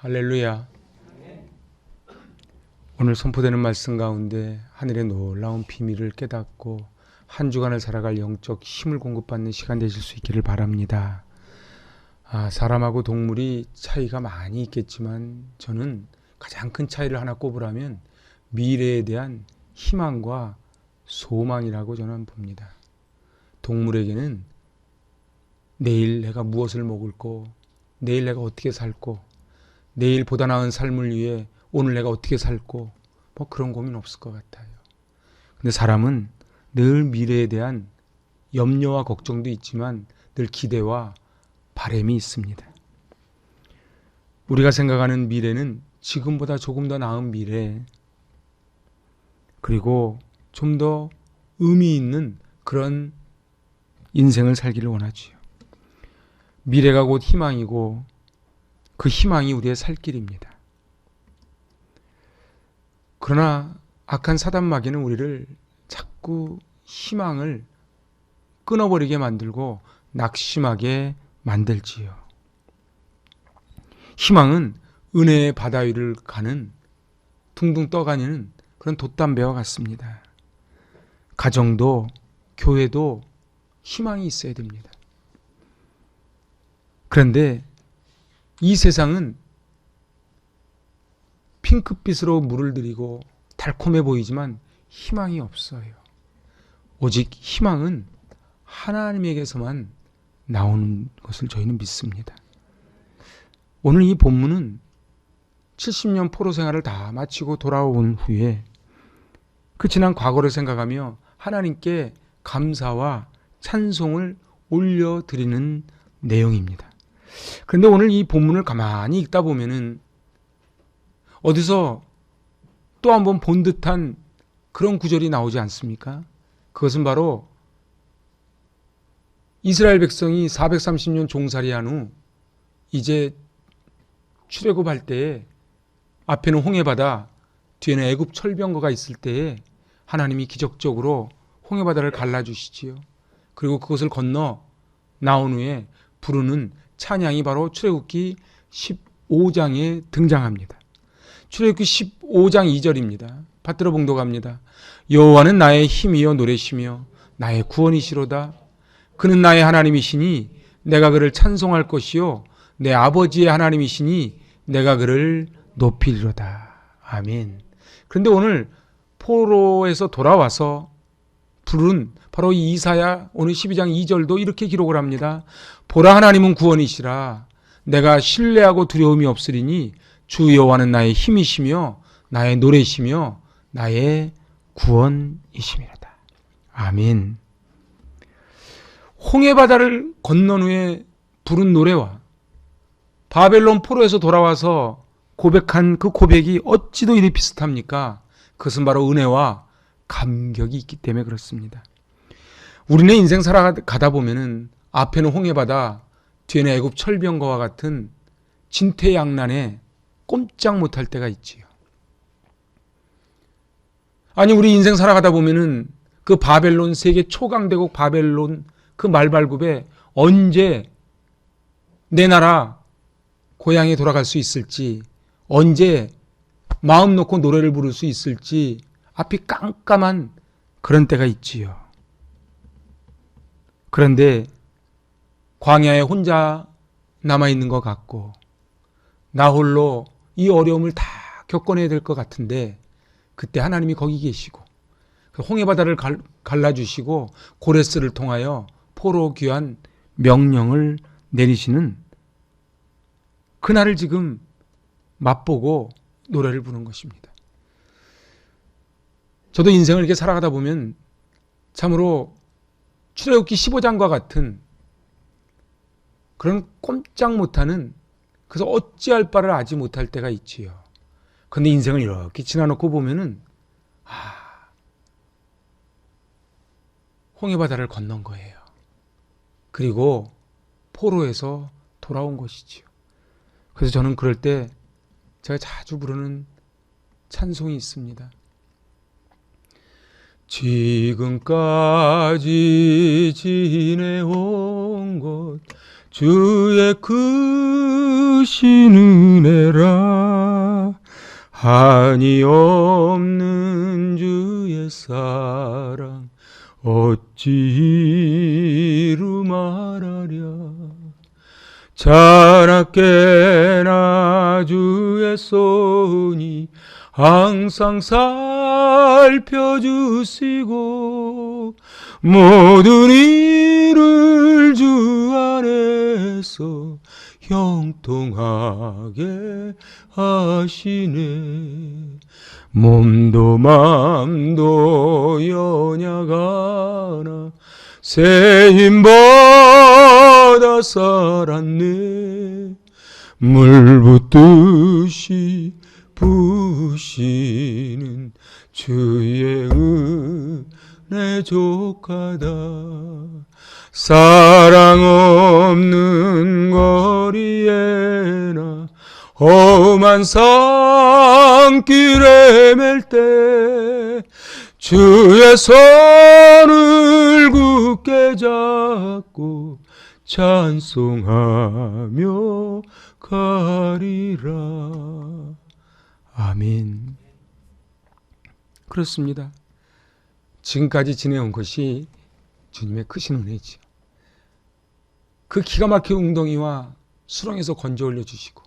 할렐루야. 오늘 선포되는 말씀 가운데 하늘의 놀라운 비밀을 깨닫고 한 주간을 살아갈 영적 힘을 공급받는 시간 되실 수 있기를 바랍니다. 사람하고 동물이 차이가 많이 있겠지만 저는 가장 큰 차이를 하나 꼽으라면 미래에 대한 희망과 소망이라고 저는 봅니다. 동물에게는 내일 내가 무엇을 먹을고, 내일 내가 어떻게 살고, 내일 보다 나은 삶을 위해 오늘 내가 어떻게 살고, 그런 고민 없을 것 같아요. 근데 사람은 늘 미래에 대한 염려와 걱정도 있지만 늘 기대와 바람이 있습니다. 우리가 생각하는 미래는 지금보다 조금 더 나은 미래, 그리고 좀 더 의미 있는 그런 인생을 살기를 원하지요. 미래가 곧 희망이고 그 희망이 우리의 살 길입니다. 그러나 악한 사단 마귀는 우리를 자꾸 희망을 끊어버리게 만들고 낙심하게 만들지요. 희망은 은혜의 바다 위를 가는 둥둥 떠다니는 그런 돛담배와 같습니다. 가정도 교회도 희망이 있어야 됩니다. 그런데 이 세상은 핑크빛으로 물을 들이고 달콤해 보이지만 희망이 없어요. 오직 희망은 하나님에게서만 나오는 것을 저희는 믿습니다. 오늘 이 본문은 70년 포로 생활을 다 마치고 돌아온 후에 그 지난 과거를 생각하며 하나님께 감사와 찬송을 올려드리는 내용입니다. 그런데 오늘 이 본문을 가만히 읽다 보면은 어디서 또 한번 본 듯한 그런 구절이 나오지 않습니까? 그것은 바로 이스라엘 백성이 430년 종살이한 후 이제 출애굽할 때에 앞에는 홍해바다, 뒤에는 애굽 철병거가 있을 때에 하나님이 기적적으로 홍해바다를 갈라주시지요. 그리고 그것을 건너 나온 후에 부르는 찬양이 바로 출애굽기 15장에 등장합니다. 출애굽기 15장 2절입니다. 받들어 봉독합니다. 여호와는 나의 힘이요 노래시며 나의 구원이시로다. 그는 나의 하나님이시니 내가 그를 찬송할 것이요 내 아버지의 하나님이시니 내가 그를 높이리로다. 아멘. 그런데 오늘 포로에서 돌아와서 부른 바로 이 이사야 오늘 12장 2절도 이렇게 기록을 합니다. 보라 하나님은 구원이시라. 내가 신뢰하고 두려움이 없으리니 주 여호와는 나의 힘이시며 나의 노래시며 나의 구원이심이로다. 아멘. 홍해바다를 건넌 후에 부른 노래와 바벨론 포로에서 돌아와서 고백한 그 고백이 어찌도 이리 비슷합니까? 그것은 바로 은혜와 감격이 있기 때문에 그렇습니다. 우리는 인생 살아가다 보면은 앞에는 홍해바다, 뒤에는 애굽 철병거와 같은 진퇴양난에 꼼짝 못할 때가 있지요. 아니 우리 인생 살아가다 보면은 그 바벨론 세계 초강대국 바벨론 그 말발굽에 언제 내 나라 고향에 돌아갈 수 있을지, 언제 마음 놓고 노래를 부를 수 있을지 앞이 깜깜한 그런 때가 있지요. 그런데 광야에 혼자 남아있는 것 같고 나 홀로 이 어려움을 다 겪어내야 될 것 같은데 그때 하나님이 거기 계시고 홍해바다를 갈라주시고 고레스를 통하여 포로 귀환 명령을 내리시는 그날을 지금 맛보고 노래를 부르는 것입니다. 저도 인생을 이렇게 살아가다 보면 참으로 출애굽기 15장과 같은 그런 꼼짝 못하는, 그래서 어찌할 바를 알지 못할 때가 있지요. 그런데 인생을 이렇게 지나놓고 보면은 홍해바다를 건넌 거예요. 그리고 포로에서 돌아온 것이지요. 그래서 저는 그럴 때 제가 자주 부르는 찬송이 있습니다. 지금까지 지내온 것 주의 크신 은혜라 한이 없는 주의 사랑 어찌 이루 말하랴. 자나깨나 주의 손이 항상 살펴주시고 모든 일을 주 안에서 형통하게 하시네. 몸도 맘도 연약하나 새 힘 받아 살았네. 물 붓듯이 부으시는 주의 은혜 족하다. 사랑 없는 거리에나 험한 산길에 맬 때 주의 손을 굳게 잡고 찬송하며 가리라. 아멘. 그렇습니다. 지금까지 지내온 것이 주님의 크신 은혜지요. 그 기가 막힌 웅덩이와 수렁에서 건져 올려주시고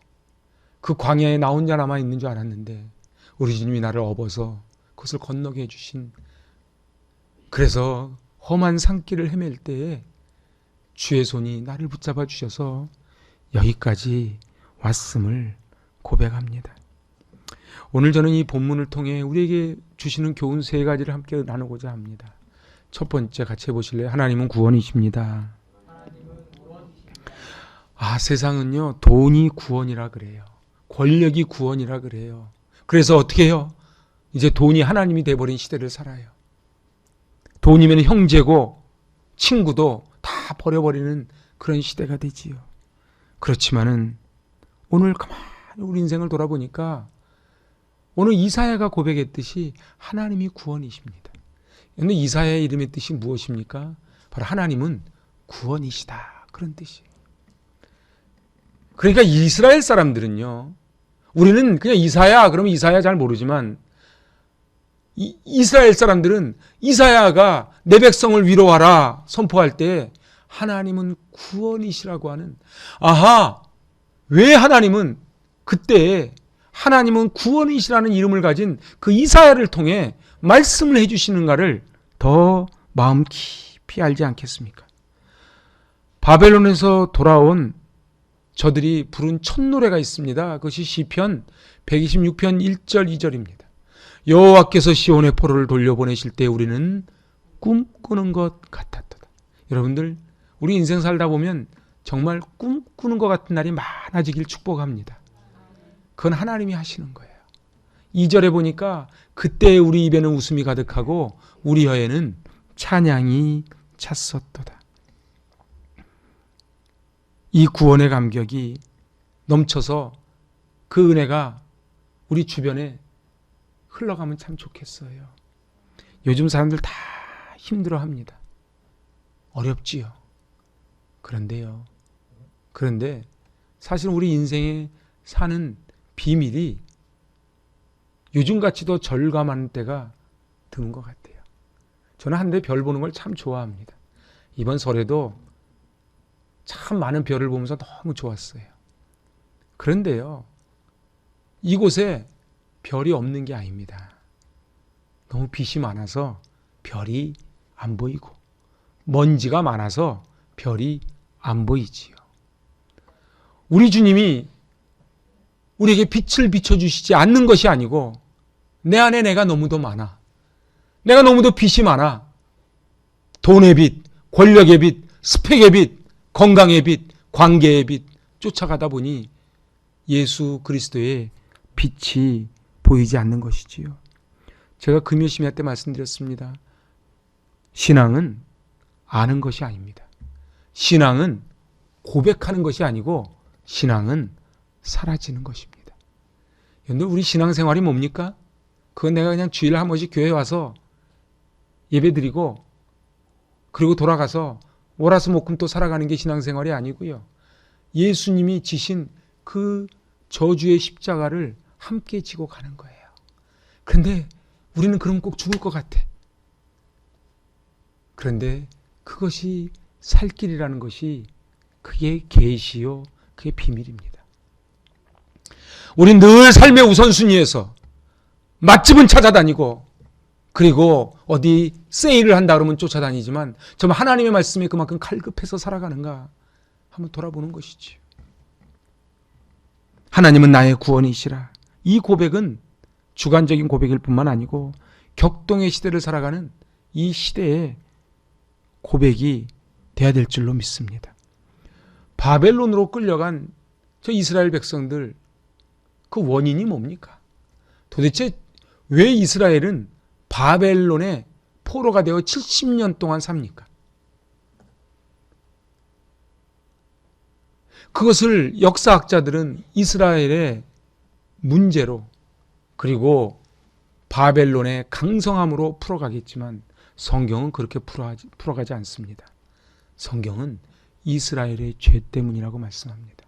그 광야에 나 혼자 남아 있는 줄 알았는데 우리 주님이 나를 업어서 그것을 건너게 해주신, 그래서 험한 산길을 헤맬 때에 주의 손이 나를 붙잡아 주셔서 여기까지 왔음을 고백합니다. 오늘 저는 이 본문을 통해 우리에게 주시는 교훈 세 가지를 함께 나누고자 합니다. 첫 번째 같이 해보실래요? 하나님은 구원이십니다. 세상은요 돈이 구원이라 그래요. 권력이 구원이라 그래요. 그래서 어떻게 해요? 이제 돈이 하나님이 돼버린 시대를 살아요. 돈이면 형제고 친구도 다 버려버리는 그런 시대가 되지요. 그렇지만은 오늘 가만히 우리 인생을 돌아보니까 오늘 이사야가 고백했듯이 하나님이 구원이십니다. 근데 이사야의 이름의 뜻이 무엇입니까? 바로 하나님은 구원이시다, 그런 뜻이에요. 그러니까 이스라엘 사람들은요, 우리는 그냥 이사야 그러면 이사야 잘 모르지만 이스라엘 사람들은 이사야가 내 백성을 위로하라 선포할 때 하나님은 구원이시라고 하는, 왜 하나님은 그때 하나님은 구원이시라는 이름을 가진 그 이사야를 통해 말씀을 해주시는가를 더 마음 깊이 알지 않겠습니까? 바벨론에서 돌아온 저들이 부른 첫 노래가 있습니다. 그것이 시편 126편 1절 2절입니다. 여호와께서 시온의 포로를 돌려보내실 때 우리는 꿈꾸는 것 같았도다. 여러분들, 우리 인생 살다 보면 정말 꿈꾸는 것 같은 날이 많아지길 축복합니다. 그건 하나님이 하시는 거예요. 2절에 보니까 그때 우리 입에는 웃음이 가득하고 우리 혀에는 찬양이 찼었도다. 이 구원의 감격이 넘쳐서 그 은혜가 우리 주변에 흘러가면 참 좋겠어요. 요즘 사람들 다 힘들어합니다. 어렵지요. 그런데 사실 우리 인생에 사는 비밀이 요즘같이 더 절감하는 때가 드는 것 같아요. 저는 한데 별 보는 걸 참 좋아합니다. 이번 설에도 참 많은 별을 보면서 너무 좋았어요. 그런데요, 이곳에 별이 없는 게 아닙니다. 너무 빛이 많아서 별이 안 보이고 먼지가 많아서 별이 안 보이지요. 우리 주님이 우리에게 빛을 비춰주시지 않는 것이 아니고 내 안에 내가 너무도 많아. 내가 너무도 빛이 많아. 돈의 빛, 권력의 빛, 스펙의 빛, 건강의 빛, 관계의 빛 쫓아가다 보니 예수 그리스도의 빛이 보이지 않는 것이지요. 제가 금요 심야 때 말씀드렸습니다. 신앙은 아는 것이 아닙니다. 신앙은 고백하는 것이 아니고 신앙은 사라지는 것입니다. 여러분들, 우리 신앙생활이 뭡니까? 그건 내가 그냥 주일에 한 번씩 교회에 와서 예배드리고 그리고 돌아가서 월화수목금 또 살아가는 게 신앙생활이 아니고요. 예수님이 지신 그 저주의 십자가를 함께 지고 가는 거예요. 그런데 우리는 그럼 꼭 죽을 것 같아. 그런데 그것이 살 길이라는 것이 그게 계시요, 그게 비밀입니다. 우린 늘 삶의 우선순위에서 맛집은 찾아다니고, 그리고 어디 세일을 한다 그러면 쫓아다니지만 정말 하나님의 말씀에 그만큼 갈급해서 살아가는가 한번 돌아보는 것이지요. 하나님은 나의 구원이시라. 이 고백은 주관적인 고백일 뿐만 아니고 격동의 시대를 살아가는 이 시대의 고백이 돼야 될 줄로 믿습니다. 바벨론으로 끌려간 저 이스라엘 백성들, 그 원인이 뭡니까? 도대체 왜 이스라엘은 바벨론의 포로가 되어 70년 동안 삽니까? 그것을 역사학자들은 이스라엘의 문제로, 그리고 바벨론의 강성함으로 풀어가겠지만 성경은 그렇게 풀어가지 않습니다. 성경은 이스라엘의 죄 때문이라고 말씀합니다.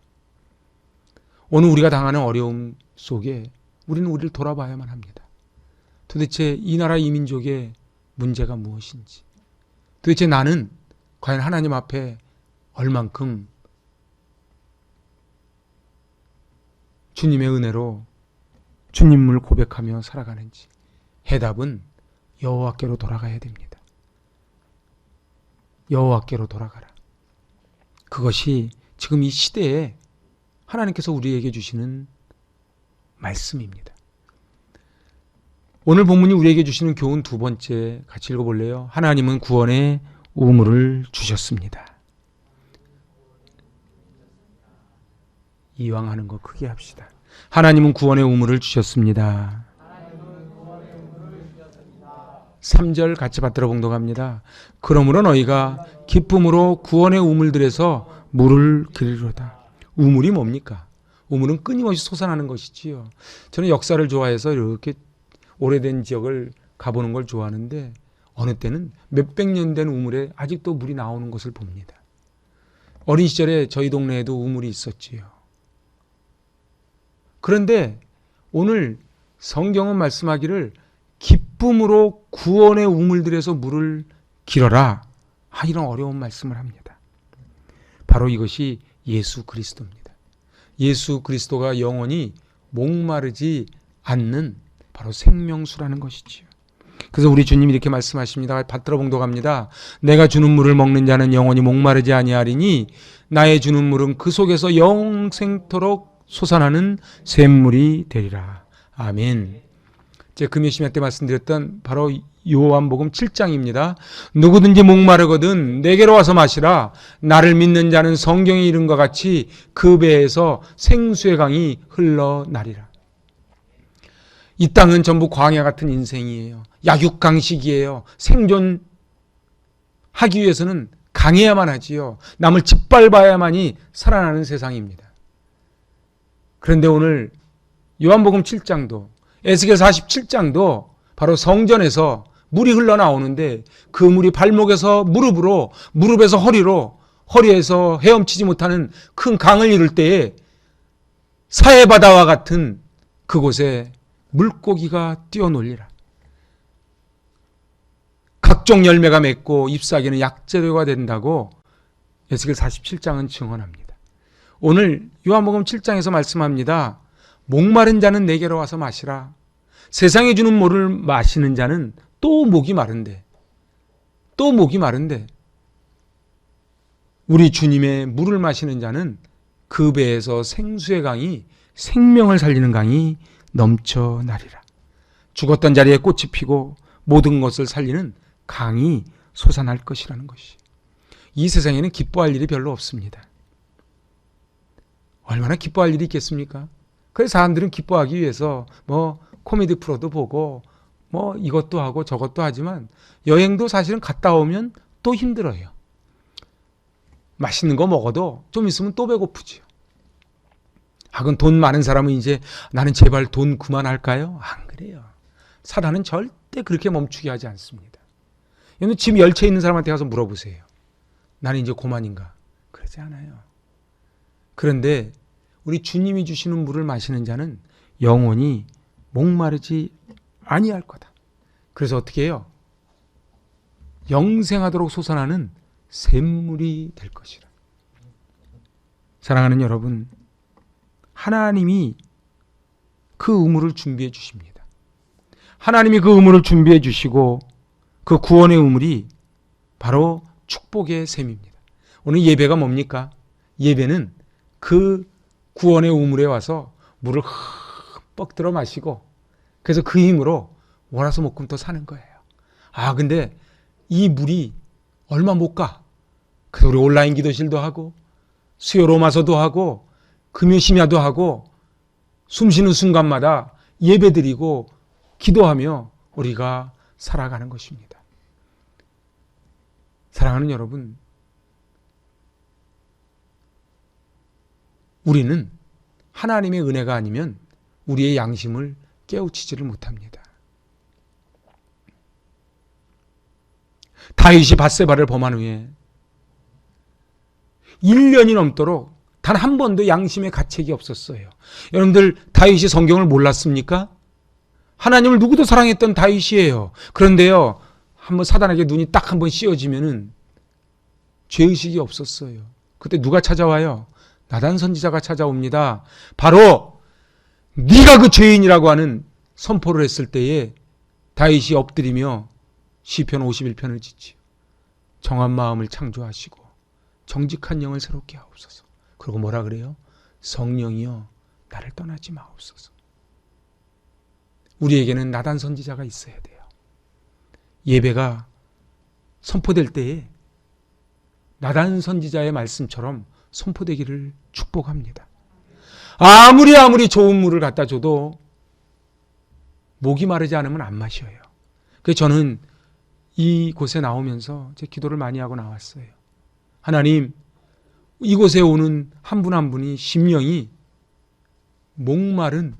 오늘 우리가 당하는 어려움 속에 우리는 우리를 돌아봐야만 합니다. 도대체 이 나라 이 민족의 문제가 무엇인지, 도대체 나는 과연 하나님 앞에 얼만큼 주님의 은혜로 주님을 고백하며 살아가는지, 해답은 여호와께로 돌아가야 됩니다. 여호와께로 돌아가라. 그것이 지금 이 시대에 하나님께서 우리에게 주시는 말씀입니다. 오늘 본문이 우리에게 주시는 교훈 두 번째 같이 읽어볼래요? 하나님은 구원의 우물을 주셨습니다. 이왕 하는 거 크게 합시다. 하나님은 구원의 우물을 주셨습니다. 3절 같이 받들어 봉독합니다. 그러므로 너희가 기쁨으로 구원의 우물들에서 물을 기르리로다. 우물이 뭡니까? 우물은 끊임없이 솟아나는 것이지요. 저는 역사를 좋아해서 이렇게 오래된 지역을 가보는 걸 좋아하는데, 어느 때는 몇백 년 된 우물에 아직도 물이 나오는 것을 봅니다. 어린 시절에 저희 동네에도 우물이 있었지요. 그런데 오늘 성경은 말씀하기를 기쁨으로 구원의 우물들에서 물을 길어라, 이런 어려운 말씀을 합니다. 바로 이것이 예수 그리스도입니다. 예수 그리스도가 영원히 목마르지 않는 바로 생명수라는 것이지요. 그래서 우리 주님이 이렇게 말씀하십니다. 받들어 봉독합니다. 내가 주는 물을 먹는 자는 영원히 목마르지 아니하리니 나의 주는 물은 그 속에서 영생토록 솟아나는 샘물이 되리라. 아멘. 제가 금요 심야 때 말씀드렸던 바로 요한복음 7장입니다. 누구든지 목마르거든 내게로 와서 마시라. 나를 믿는 자는 성경에 이른 것 같이 그 배에서 생수의 강이 흘러나리라. 이 땅은 전부 광야 같은 인생이에요. 약육강식이에요. 생존하기 위해서는 강해야만 하지요. 남을 짓밟아야만이 살아나는 세상입니다. 그런데 오늘 요한복음 7장도 에스겔 47장도 바로 성전에서 물이 흘러나오는데, 그 물이 발목에서 무릎으로, 무릎에서 허리로, 허리에서 헤엄치지 못하는 큰 강을 이룰 때에 사해바다와 같은 그곳에 물고기가 뛰어놀리라. 각종 열매가 맺고 잎사귀는 약재료가 된다고 에스겔 47장은 증언합니다. 오늘 요한복음 7장에서 말씀합니다. 목마른 자는 내게로 와서 마시라. 세상에 주는 물을 마시는 자는 또 목이 마른데 우리 주님의 물을 마시는 자는 그 배에서 생수의 강이, 생명을 살리는 강이 넘쳐나리라. 죽었던 자리에 꽃이 피고 모든 것을 살리는 강이 솟아날 것이라는 것이. 이 세상에는 기뻐할 일이 별로 없습니다. 얼마나 기뻐할 일이 있겠습니까? 그래서 사람들은 기뻐하기 위해서 코미디 프로도 보고 이것도 하고 저것도 하지만, 여행도 사실은 갔다 오면 또 힘들어요. 맛있는 거 먹어도 좀 있으면 또 배고프지요. 그건 돈 많은 사람은 이제 나는 제발 돈 그만할까요? 안 그래요. 사단은 절대 그렇게 멈추게 하지 않습니다. 여러분 지금 열차에 있는 사람한테 가서 물어보세요. 나는 이제 그만인가? 그러지 않아요. 그런데 우리 주님이 주시는 물을 마시는 자는 영원히 목마르지 아니할 거다. 그래서 어떻게 해요? 영생하도록 솟아나는 샘물이 될 것이라. 사랑하는 여러분, 하나님이 그 우물을 준비해 주십니다. 하나님이 그 우물을 준비해 주시고 그 구원의 우물이 바로 축복의 샘입니다. 오늘 예배가 뭡니까? 예배는 그 구원의 우물에 와서 물을 흠뻑 들어 마시고 그래서 그 힘으로 월화수목금토 사는 거예요. 근데 이 물이 얼마 못 가. 그래서 우리 온라인 기도실도 하고 수요 로마서도 하고 금요 심야도 하고 숨쉬는 순간마다 예배드리고 기도하며 우리가 살아가는 것입니다. 사랑하는 여러분, 우리는 하나님의 은혜가 아니면 우리의 양심을 깨우치지를 못합니다. 다윗이 밧세바를 범한 후에 1년이 넘도록 단 한 번도 양심의 가책이 없었어요. 여러분들 다윗이 성경을 몰랐습니까? 하나님을 누구도 사랑했던 다윗이에요. 그런데요, 한번 사단에게 눈이 딱 한 번 씌워지면은 죄의식이 없었어요. 그때 누가 찾아와요? 나단 선지자가 찾아옵니다. 바로 네가 그 죄인이라고 하는 선포를 했을 때에 다윗이 엎드리며 시편 51편을 짓지요. 정한 마음을 창조하시고 정직한 영을 새롭게 하옵소서. 그리고 뭐라 그래요? 성령이여 나를 떠나지 마옵소서. 우리에게는 나단 선지자가 있어야 돼요. 예배가 선포될 때에 나단 선지자의 말씀처럼 선포되기를 축복합니다. 아무리 좋은 물을 갖다 줘도 목이 마르지 않으면 안 마셔요. 그래서 저는 이곳에 나오면서 제 기도를 많이 하고 나왔어요. 하나님, 이곳에 오는 한 분 한 분이 심령이 목마른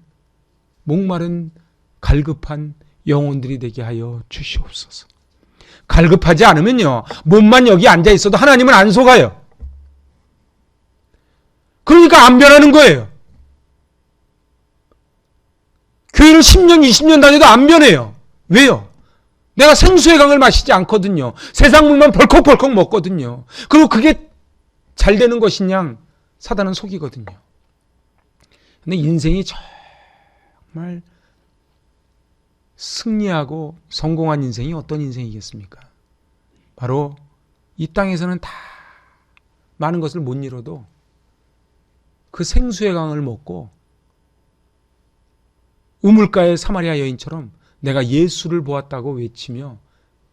갈급한 영혼들이 되게 하여 주시옵소서. 갈급하지 않으면요, 몸만 여기 앉아 있어도 하나님은 안 속아요. 그러니까 안 변하는 거예요. 교회를 10년, 20년 다녀도 안 변해요. 왜요? 내가 생수의 강을 마시지 않거든요. 세상 물만 벌컥벌컥 먹거든요. 그리고 그게 잘 되는 것이냐? 사단은 속이거든요. 근데 인생이 정말 승리하고 성공한 인생이 어떤 인생이겠습니까? 바로 이 땅에서는 다 많은 것을 못 이뤄도 그 생수의 강을 먹고 우물가의 사마리아 여인처럼 내가 예수를 보았다고 외치며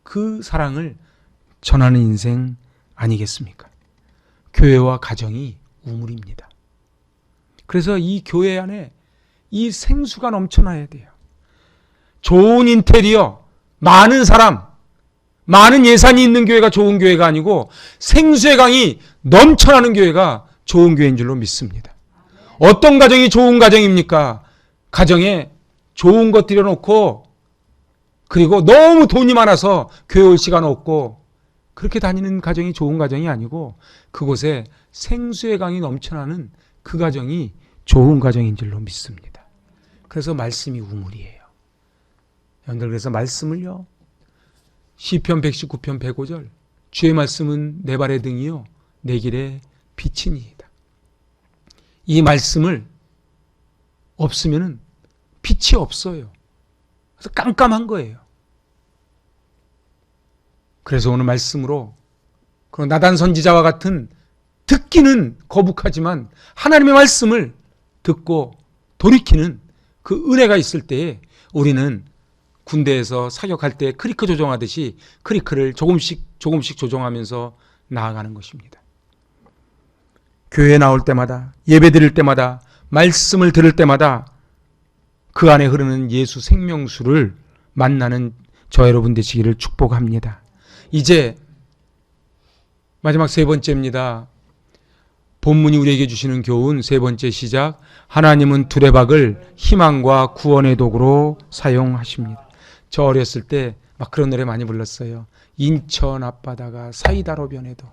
그 사랑을 전하는 인생 아니겠습니까? 교회와 가정이 우물입니다. 그래서 이 교회 안에 이 생수가 넘쳐나야 돼요. 좋은 인테리어, 많은 사람, 많은 예산이 있는 교회가 좋은 교회가 아니고 생수의 강이 넘쳐나는 교회가 좋은 교회인 줄로 믿습니다. 어떤 가정이 좋은 가정입니까? 가정에 좋은 것 들여놓고 그리고 너무 돈이 많아서 교회 올 시간 없고 그렇게 다니는 가정이 좋은 가정이 아니고 그곳에 생수의 강이 넘쳐나는 그 가정이 좋은 가정인 줄로 믿습니다. 그래서 말씀이 우물이에요. 여러분들, 그래서 말씀을요, 시편 119편 105절 주의 말씀은 내 발의 등이요 내 길의 빛이니이다. 이 말씀을 없으면은 빛이 없어요. 그래서 깜깜한 거예요. 그래서 오늘 말씀으로 그런 나단 선지자와 같은 듣기는 거북하지만 하나님의 말씀을 듣고 돌이키는 그 은혜가 있을 때에 우리는 군대에서 사격할 때 크리크 조종하듯이 크리크를 조금씩 조종하면서 나아가는 것입니다. 교회에 나올 때마다, 예배 드릴 때마다, 말씀을 들을 때마다 그 안에 흐르는 예수 생명수를 만나는 저 여러분 되시기를 축복합니다. 이제 마지막 세 번째입니다. 본문이 우리에게 주시는 교훈 세 번째 시작. 하나님은 두레박을 희망과 구원의 도구로 사용하십니다. 저 어렸을 때 막 그런 노래 많이 불렀어요. 인천 앞바다가 사이다로 변해도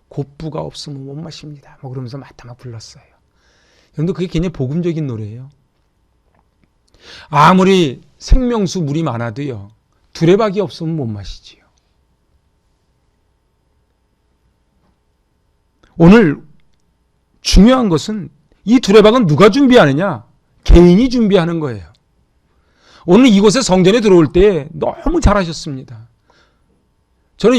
곱부가 없으면 못 마십니다. 뭐 그러면서 막 불렀어요. 여러분들, 그게 굉장히 복음적인 노래예요. 아무리 생명수 물이 많아도요, 두레박이 없으면 못 마시지요. 오늘 중요한 것은 이 두레박은 누가 준비하느냐? 개인이 준비하는 거예요. 오늘 이곳에 성전에 들어올 때 너무 잘하셨습니다. 저는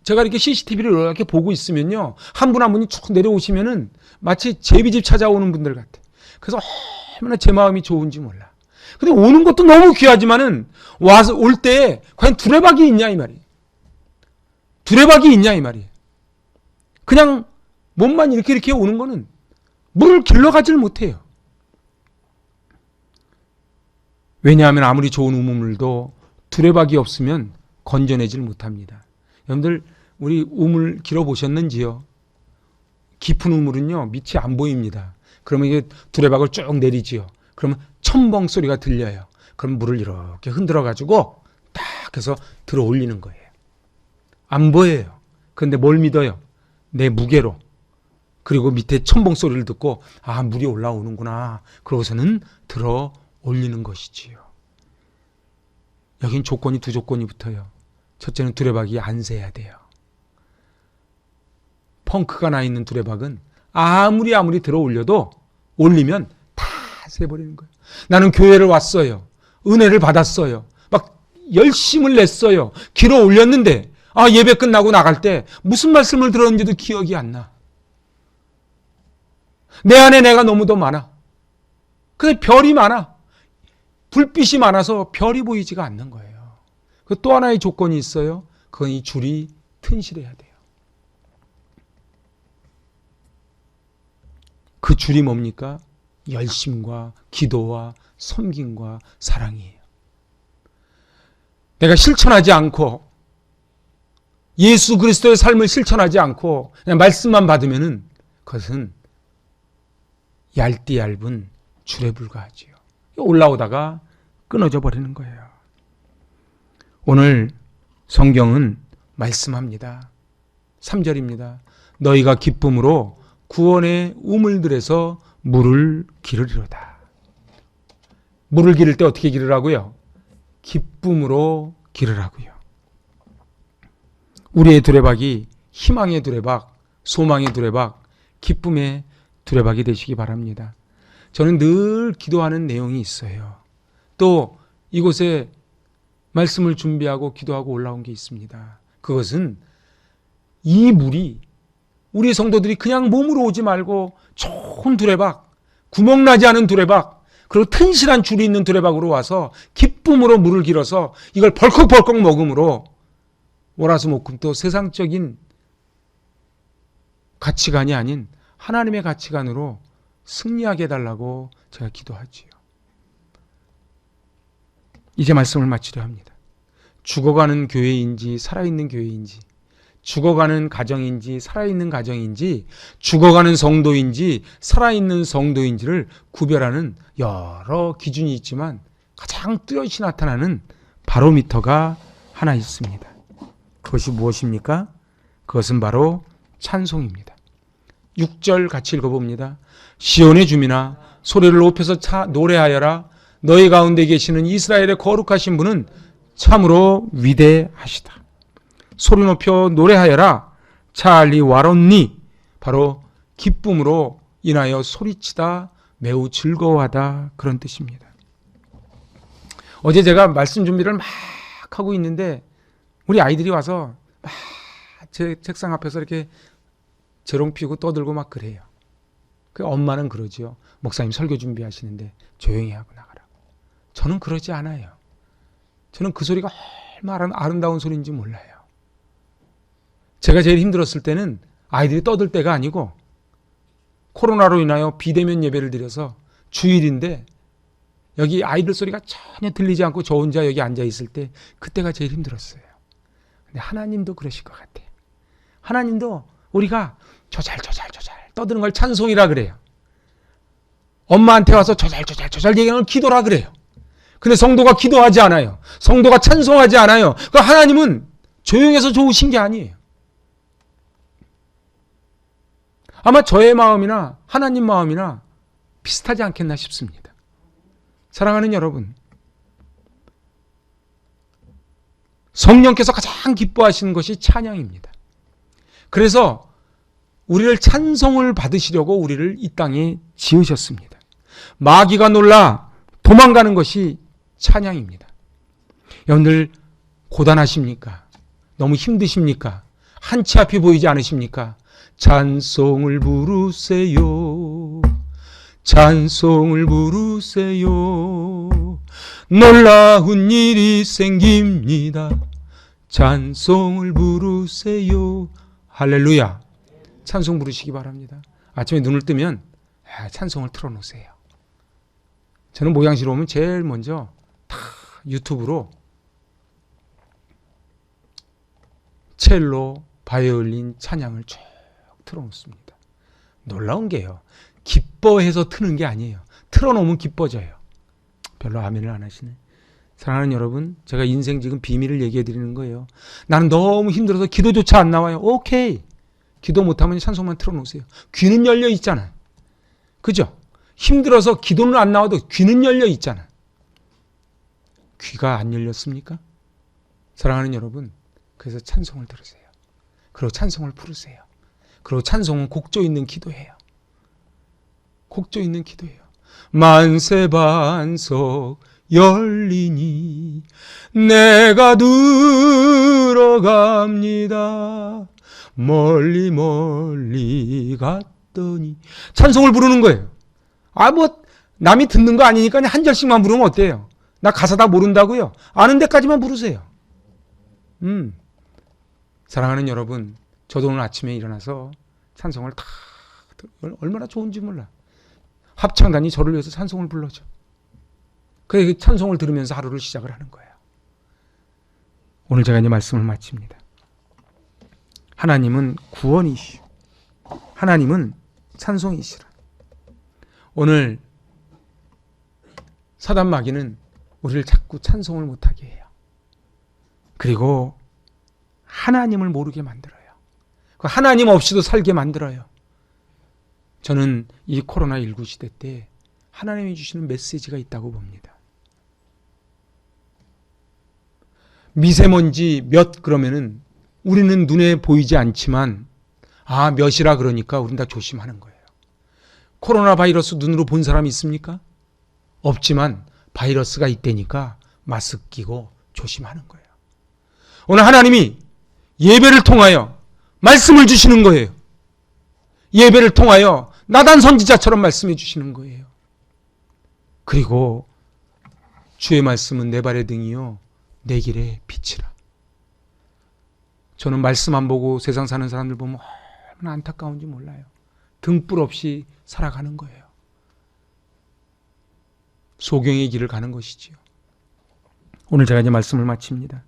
제가 이렇게 CCTV를 이렇게 보고 있으면요, 한 분 한 분이 쭉 내려오시면은 마치 제비집 찾아오는 분들 같아. 그래서 얼마나 제 마음이 좋은지 몰라. 근데 오는 것도 너무 귀하지만은 와서 올 때 과연 두레박이 있냐 이 말이에요. 두레박이 있냐 이 말이에요. 그냥 몸만 이렇게 오는 거는 물을 길러가질 못해요. 왜냐하면 아무리 좋은 우물물도 두레박이 없으면 건져내질 못합니다. 여러분들 우리 우물 길어보셨는지요? 깊은 우물은요, 밑이 안 보입니다. 그러면 이게 두레박을 쭉 내리지요. 그러면 첨벙 소리가 들려요. 그럼 물을 이렇게 흔들어 가지고 딱 해서 들어 올리는 거예요. 안 보여요. 그런데 뭘 믿어요? 내 무게로. 그리고 밑에 첨벙 소리를 듣고 아, 물이 올라오는구나. 그러고서는 들어 올리는 것이지요. 여긴 조건이 두 조건이 붙어요. 첫째는 두레박이 안 새야 돼요. 펑크가 나 있는 두레박은 아무리 들어 올려도 올리면 다 새버리는 거예요. 나는 교회를 왔어요. 은혜를 받았어요. 막 열심을 냈어요. 길어 올렸는데 예배 끝나고 나갈 때 무슨 말씀을 들었는지도 기억이 안 나. 내 안에 내가 너무도 많아. 근데 별이 많아. 불빛이 많아서 별이 보이지가 않는 거예요. 그 또 하나의 조건이 있어요. 그건 이 줄이 튼실해야 돼요. 그 줄이 뭡니까? 열심과 기도와 섬김과 사랑이에요. 내가 실천하지 않고 예수 그리스도의 삶을 실천하지 않고 그냥 말씀만 받으면은 그것은 얇은 줄에 불과하지요. 올라오다가 끊어져 버리는 거예요. 오늘 성경은 말씀합니다. 3절입니다. 너희가 기쁨으로 구원의 우물들에서 물을 기르리로다. 물을 기를 때 어떻게 기르라고요? 기쁨으로 기르라고요. 우리의 두레박이 희망의 두레박, 소망의 두레박, 기쁨의 두레박이 되시기 바랍니다. 저는 늘 기도하는 내용이 있어요. 또 이곳에 말씀을 준비하고 기도하고 올라온 게 있습니다. 그것은 이 물이 우리 성도들이 그냥 몸으로 오지 말고 좋은 두레박, 구멍나지 않은 두레박, 그리고 튼실한 줄이 있는 두레박으로 와서 기쁨으로 물을 길어서 이걸 벌컥벌컥 먹음으로 월화수목금토 세상적인 가치관이 아닌 하나님의 가치관으로 승리하게 해달라고 제가 기도하지요. 이제 말씀을 마치려 합니다. 죽어가는 교회인지 살아있는 교회인지, 죽어가는 가정인지 살아있는 가정인지, 죽어가는 성도인지 살아있는 성도인지를 구별하는 여러 기준이 있지만 가장 뚜렷이 나타나는 바로미터가 하나 있습니다. 그것이 무엇입니까? 그것은 바로 찬송입니다. 6절 같이 읽어봅니다. 시온의 주민아 소리를 높여서 노래하여라. 너희 가운데 계시는 이스라엘의 거룩하신 분은 참으로 위대하시다. 소리 높여 노래하여라. 찰리 와론니 바로 기쁨으로 인하여 소리치다 매우 즐거워하다 그런 뜻입니다. 어제 제가 말씀 준비를 막 하고 있는데 우리 아이들이 와서 막 제 책상 앞에서 이렇게 재롱 피우고 떠들고 막 그래요. 그 엄마는 그러지요. 목사님 설교 준비하시는데 조용히 하고 나가라고. 저는 그러지 않아요. 저는 그 소리가 얼마나 아름다운 소리인지 몰라요. 제가 제일 힘들었을 때는 아이들이 떠들 때가 아니고 코로나로 인하여 비대면 예배를 드려서 주일인데 여기 아이들 소리가 전혀 들리지 않고 저 혼자 여기 앉아 있을 때 그때가 제일 힘들었어요. 근데 하나님도 그러실 것 같아요. 하나님도 우리가 조잘 떠드는 걸 찬송이라 그래요. 엄마한테 와서 조잘 얘기하는 걸 기도라 그래요. 근데 성도가 기도하지 않아요. 성도가 찬송하지 않아요. 그러니까 하나님은 조용해서 좋으신 게 아니에요. 아마 저의 마음이나 하나님 마음이나 비슷하지 않겠나 싶습니다. 사랑하는 여러분, 성령께서 가장 기뻐하시는 것이 찬양입니다. 그래서 우리를 찬송을 받으시려고 우리를 이 땅에 지으셨습니다. 마귀가 놀라 도망가는 것이 찬양입니다. 여러분들 고단하십니까? 너무 힘드십니까? 한치 앞이 보이지 않으십니까? 찬송을 부르세요. 찬송을 부르세요. 놀라운 일이 생깁니다. 찬송을 부르세요. 할렐루야. 찬송 부르시기 바랍니다. 아침에 눈을 뜨면 찬송을 틀어놓으세요. 저는 목양실 오면 제일 먼저 다 유튜브로 첼로, 바이올린 찬양을 쭉 틀어놓습니다. 놀라운 게요, 기뻐해서 트는 게 아니에요. 틀어놓으면 기뻐져요. 별로 아멘을 안 하시네. 사랑하는 여러분, 제가 인생 지금 비밀을 얘기해 드리는 거예요. 나는 너무 힘들어서 기도조차 안 나와요. 오케이. 기도 못하면 찬송만 틀어놓으세요. 귀는 열려 있잖아. 그죠? 힘들어서 기도는 안 나와도 귀는 열려 있잖아. 귀가 안 열렸습니까? 사랑하는 여러분, 그래서 찬송을 들으세요. 그리고 찬송을 부르세요. 그리고 찬송은 곡조 있는 기도예요. 곡조 있는 기도예요. 만세반석 열리니 내가 들어갑니다. 멀리 멀리 갔더니 찬송을 부르는 거예요. 남이 듣는 거 아니니까 한 절씩만 부르면 어때요? 나 가사 다 모른다고요? 아는 데까지만 부르세요. 사랑하는 여러분, 저도 오늘 아침에 일어나서 찬송을 다 얼마나 좋은지 몰라. 합창단이 저를 위해서 찬송을 불러줘. 그 찬송을 들으면서 하루를 시작을 하는 거예요. 오늘 제가 이제 말씀을 마칩니다. 하나님은 구원이시오. 하나님은 찬송이시라. 오늘 사단 마귀는 우리를 자꾸 찬송을 못하게 해요. 그리고 하나님을 모르게 만들어요. 하나님 없이도 살게 만들어요. 저는 이 코로나19 시대 때 하나님이 주시는 메시지가 있다고 봅니다. 미세먼지 몇 그러면은 우리는 눈에 보이지 않지만 몇이라 그러니까 우린 다 조심하는 거예요. 코로나 바이러스 눈으로 본 사람이 있습니까? 없지만 바이러스가 있다니까 마스크 끼고 조심하는 거예요. 오늘 하나님이 예배를 통하여 말씀을 주시는 거예요. 예배를 통하여 나단 선지자처럼 말씀해 주시는 거예요. 그리고 주의 말씀은 내 발의 등이요 내 길의 빛이라. 저는 말씀 안 보고 세상 사는 사람들 보면 얼마나 안타까운지 몰라요. 등불 없이 살아가는 거예요. 소경의 길을 가는 것이지요. 오늘 제가 이제 말씀을 마칩니다.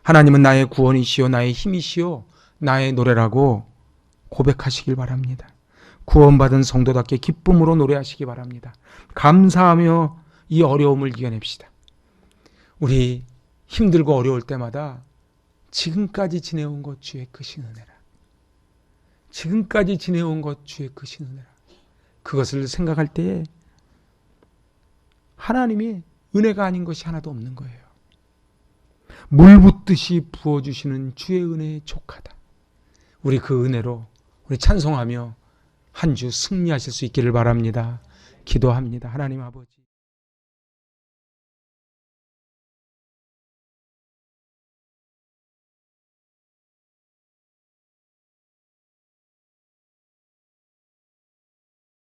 하나님은 나의 구원이시요 나의 힘이시요 나의 노래라고 고백하시길 바랍니다. 구원받은 성도답게 기쁨으로 노래하시기 바랍니다. 감사하며 이 어려움을 이겨냅시다. 우리 힘들고 어려울 때마다 지금까지 지내온 것 주의 크신 은혜라. 지금까지 지내온 것 주의 크신 은혜라. 그것을 생각할 때에 하나님이 은혜가 아닌 것이 하나도 없는 거예요. 물 붓듯이 부어주시는 주의 은혜에 족하다. 우리 그 은혜로 우리 찬송하며 한 주 승리하실 수 있기를 바랍니다. 기도합니다. 하나님 아버지.